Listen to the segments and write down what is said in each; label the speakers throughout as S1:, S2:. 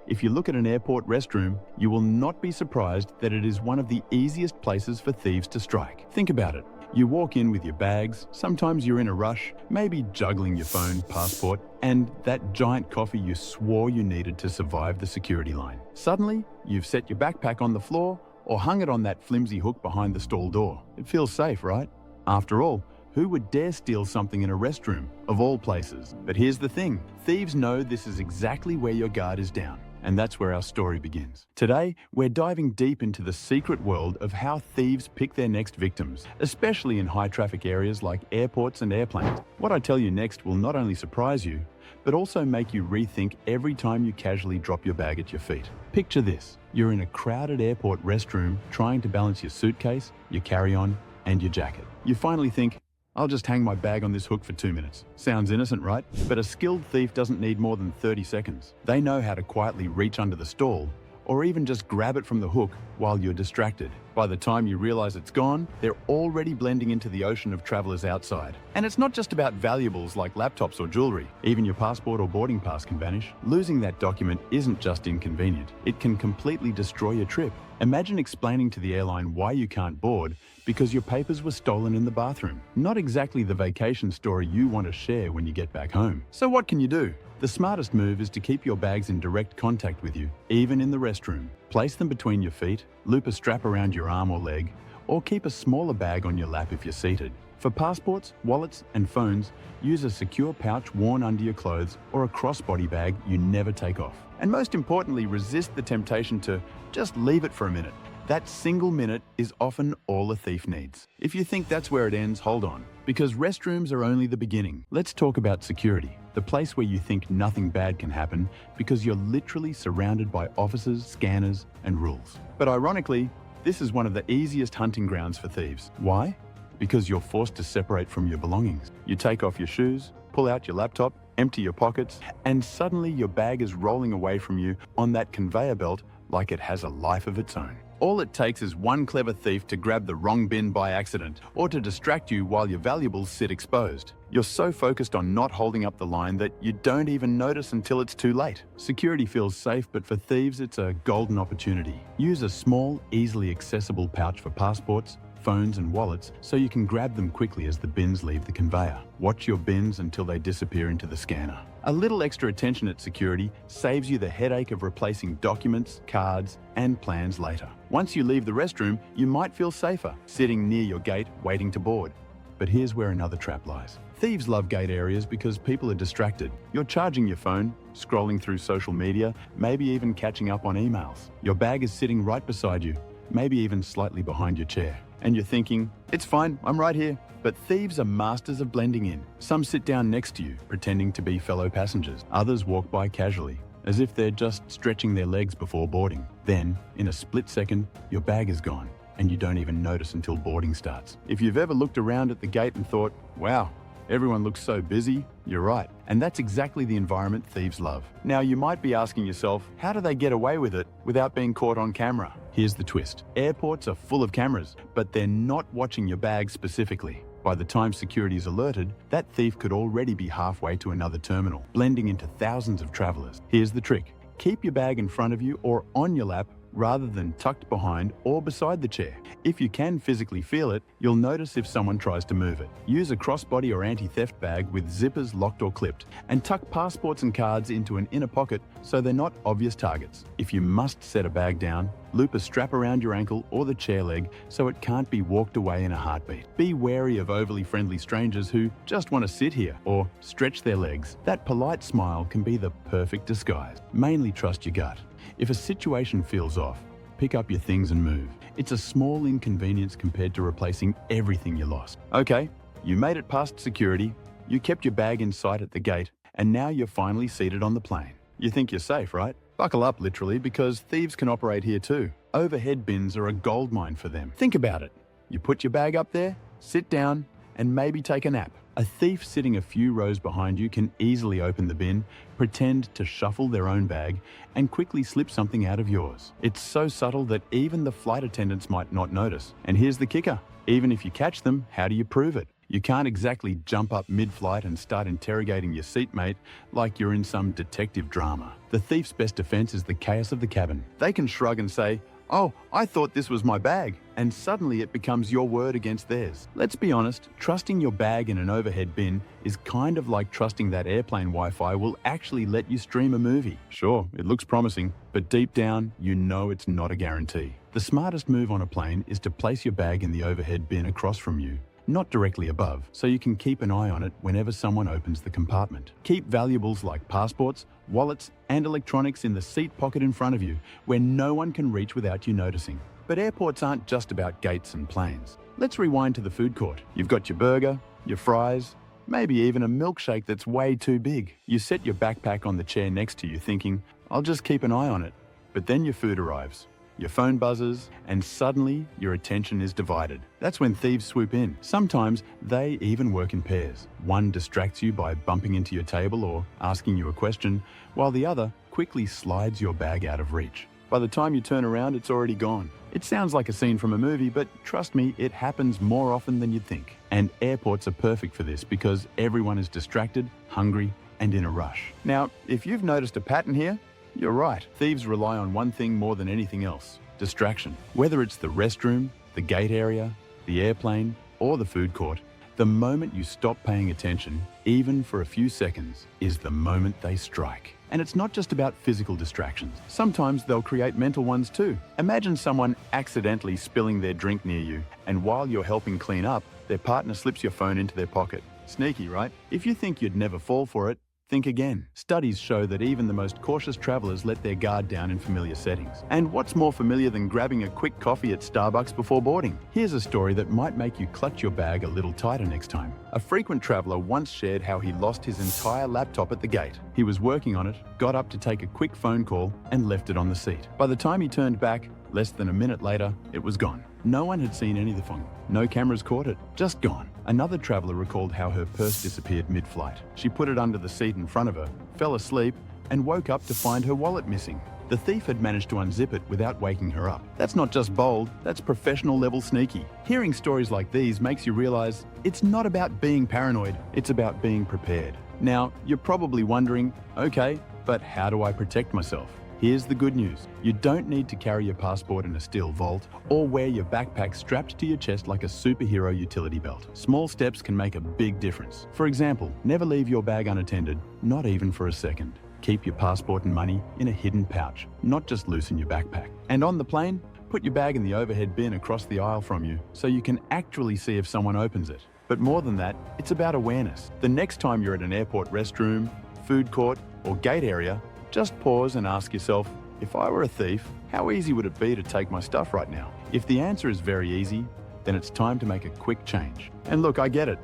S1: If you look at an airport restroom, you will not be surprised that it is one of the easiest places for thieves to strike. Think about it. You walk in with your bags, sometimes you're in a rush, maybe juggling your phone, passport, and that giant coffee you swore you needed to survive the security line. Suddenly, you've set your backpack on the floor or hung it on that flimsy hook behind the stall door. It feels safe, right? After all, who would dare steal something in a restroom, of all places? But here's the thing, thieves know this is exactly where your guard is down. And that's where our story begins. Today, we're diving deep into the secret world of how thieves pick their next victims, especially in high-traffic areas like airports and airplanes. What I tell you next will not only surprise you, but also make you rethink every time you casually drop your bag at your feet. Picture this. You're in a crowded airport restroom trying to balance your suitcase, your carry-on, and your jacket. You finally think, I'll just hang my bag on this hook for 2 minutes. Sounds innocent, right? But a skilled thief doesn't need more than 30 seconds. They know how to quietly reach under the stall, or even just grab it from the hook while you're distracted. By the time you realize it's gone, they're already blending into the ocean of travelers outside. And it's not just about valuables like laptops or jewelry. Even your passport or boarding pass can vanish. Losing that document isn't just inconvenient. It can completely destroy your trip. Imagine explaining to the airline why you can't board because your papers were stolen in the bathroom. Not exactly the vacation story you want to share when you get back home. So what can you do? The smartest move is to keep your bags in direct contact with you, even in the restroom. Place them between your feet, loop a strap around your arm or leg, or keep a smaller bag on your lap if you're seated. For passports, wallets, and phones, use a secure pouch worn under your clothes or a crossbody bag you never take off. And most importantly, resist the temptation to just leave it for a minute. That single minute is often all a thief needs. If you think that's where it ends, hold on, because restrooms are only the beginning. Let's talk about security, the place where you think nothing bad can happen because you're literally surrounded by officers, scanners, and rules. But ironically, this is one of the easiest hunting grounds for thieves. Why? Because you're forced to separate from your belongings. You take off your shoes, pull out your laptop, empty your pockets, and suddenly your bag is rolling away from you on that conveyor belt like it has a life of its own. All it takes is one clever thief to grab the wrong bin by accident or to distract you while your valuables sit exposed. You're so focused on not holding up the line that you don't even notice until it's too late. Security feels safe, but for thieves, it's a golden opportunity. Use a small, easily accessible pouch for passports, phones, and wallets so you can grab them quickly as the bins leave the conveyor. Watch your bins until they disappear into the scanner. A little extra attention at security saves you the headache of replacing documents, cards, and plans later. Once you leave the restroom, you might feel safer, sitting near your gate waiting to board. But here's where another trap lies. Thieves love gate areas because people are distracted. You're charging your phone, scrolling through social media, maybe even catching up on emails. Your bag is sitting right beside you, maybe even slightly behind your chair. And you're thinking, it's fine, I'm right here. But thieves are masters of blending in. Some sit down next to you, pretending to be fellow passengers. Others walk by casually, as if they're just stretching their legs before boarding. Then, in a split second, your bag is gone, and you don't even notice until boarding starts. If you've ever looked around at the gate and thought, wow, everyone looks so busy, you're right. And that's exactly the environment thieves love. Now, you might be asking yourself, how do they get away with it without being caught on camera? Here's the twist. Airports are full of cameras, but they're not watching your bag specifically. By the time security is alerted, that thief could already be halfway to another terminal, blending into thousands of travelers. Here's the trick. Keep your bag in front of you or on your lap rather than tucked behind or beside the chair. If you can physically feel it, you'll notice if someone tries to move it. Use a crossbody or anti-theft bag with zippers locked or clipped, and tuck passports and cards into an inner pocket so they're not obvious targets. If you must set a bag down, loop a strap around your ankle or the chair leg so it can't be walked away in a heartbeat. Be wary of overly friendly strangers who just want to sit here or stretch their legs. That polite smile can be the perfect disguise. Mainly trust your gut. If a situation feels off, pick up your things and move. It's a small inconvenience compared to replacing everything you lost. Okay, you made it past security, you kept your bag in sight at the gate, and now you're finally seated on the plane. You think you're safe, right? Buckle up, literally, because thieves can operate here too. Overhead bins are a goldmine for them. Think about it. You put your bag up there, sit down, and maybe take a nap. A thief sitting a few rows behind you can easily open the bin, pretend to shuffle their own bag, and quickly slip something out of yours. It's so subtle that even the flight attendants might not notice. And here's the kicker. Even if you catch them, how do you prove it? You can't exactly jump up mid-flight and start interrogating your seatmate like you're in some detective drama. The thief's best defense is the chaos of the cabin. They can shrug and say, "Oh, I thought this was my bag," and suddenly it becomes your word against theirs. Let's be honest, trusting your bag in an overhead bin is kind of like trusting that airplane Wi-Fi will actually let you stream a movie. Sure, it looks promising, but deep down, you know it's not a guarantee. The smartest move on a plane is to place your bag in the overhead bin across from you, not directly above, so you can keep an eye on it whenever someone opens the compartment. Keep valuables like passports, wallets, and electronics in the seat pocket in front of you, where no one can reach without you noticing. But airports aren't just about gates and planes. Let's rewind to the food court. You've got your burger, your fries, maybe even a milkshake that's way too big. You set your backpack on the chair next to you thinking, "I'll just keep an eye on it." But then your food arrives. Your phone buzzes, and suddenly your attention is divided. That's when thieves swoop in. Sometimes they even work in pairs. One distracts you by bumping into your table or asking you a question, while the other quickly slides your bag out of reach. By the time you turn around, it's already gone. It sounds like a scene from a movie, but trust me, it happens more often than you'd think. And airports are perfect for this because everyone is distracted, hungry, and in a rush. Now, if you've noticed a pattern here, you're right. Thieves rely on one thing more than anything else: distraction. Whether it's the restroom, the gate area, the airplane, or the food court, the moment you stop paying attention, even for a few seconds, is the moment they strike. And it's not just about physical distractions. Sometimes they'll create mental ones too. Imagine someone accidentally spilling their drink near you, and while you're helping clean up, their partner slips your phone into their pocket. Sneaky, right? If you think you'd never fall for it, think again. Studies show that even the most cautious travelers let their guard down in familiar settings. And what's more familiar than grabbing a quick coffee at Starbucks before boarding? Here's a story that might make you clutch your bag a little tighter next time. A frequent traveler once shared how he lost his entire laptop at the gate. He was working on it, got up to take a quick phone call, and left it on the seat. By the time he turned back, less than a minute later, it was gone. No one had seen anything. No cameras caught it. Just gone. Another traveler recalled how her purse disappeared mid-flight. She put it under the seat in front of her, fell asleep, and woke up to find her wallet missing. The thief had managed to unzip it without waking her up. That's not just bold, that's professional level sneaky. Hearing stories like these makes you realize it's not about being paranoid, it's about being prepared. Now, you're probably wondering, okay, but how do I protect myself? Here's the good news. You don't need to carry your passport in a steel vault or wear your backpack strapped to your chest like a superhero utility belt. Small steps can make a big difference. For example, never leave your bag unattended, not even for a second. Keep your passport and money in a hidden pouch, not just loose in your backpack. And on the plane, put your bag in the overhead bin across the aisle from you so you can actually see if someone opens it. But more than that, it's about awareness. The next time you're at an airport restroom, food court, or gate area, just pause and ask yourself, if I were a thief, how easy would it be to take my stuff right now? If the answer is very easy, then it's time to make a quick change. And look, I get it.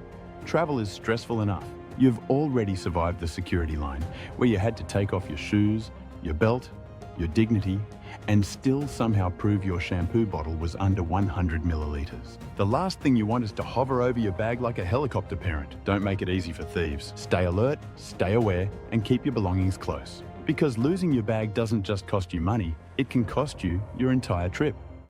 S1: Travel is stressful enough. You've already survived the security line, where you had to take off your shoes, your belt, your dignity, and still somehow prove your shampoo bottle was under 100 milliliters. The last thing you want is to hover over your bag like a helicopter parent. Don't make it easy for thieves. Stay alert, stay aware, and keep your belongings close. Because losing your bag doesn't just cost you money, it can cost you your entire trip.